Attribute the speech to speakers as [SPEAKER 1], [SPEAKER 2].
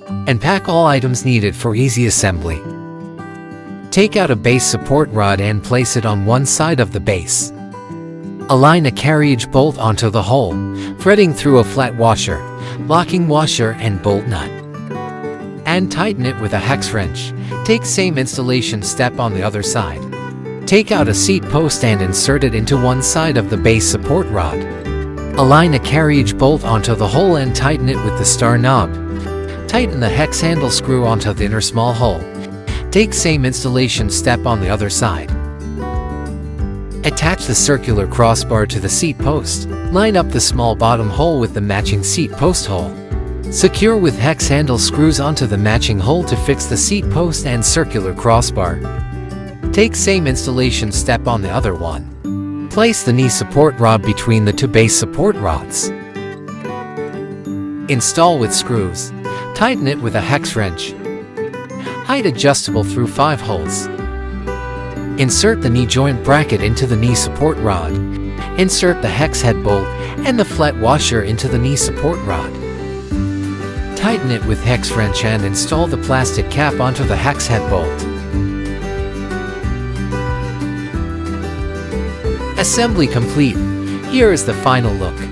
[SPEAKER 1] and pack all items needed for easy assembly. Take out a base support rod and place it on one side of the base. Align a carriage bolt onto the hole, threading through a flat washer, locking washer and bolt nut. And tighten it with a hex wrench. Take same installation step on the other side. Take out a seat post and insert it into one side of the base support rod. Align a carriage bolt onto the hole and tighten it with the star knob. Tighten the hex handle screw onto the inner small hole. Take same installation step on the other side. Attach the circular crossbar to the seat post. Line up the small bottom hole with the matching seat post hole. Secure with hex handle screws onto the matching hole to fix the seat post and circular crossbar. Take same installation step on the other one. Place the knee support rod between the two base support rods. Install with screws. Tighten it with a hex wrench. Height adjustable through 5 holes. Insert the knee joint bracket into the knee support rod. Insert the hex head bolt and the flat washer into the knee support rod. Tighten it with hex wrench and install the plastic cap onto the hex head bolt. Assembly complete. Here is the final look.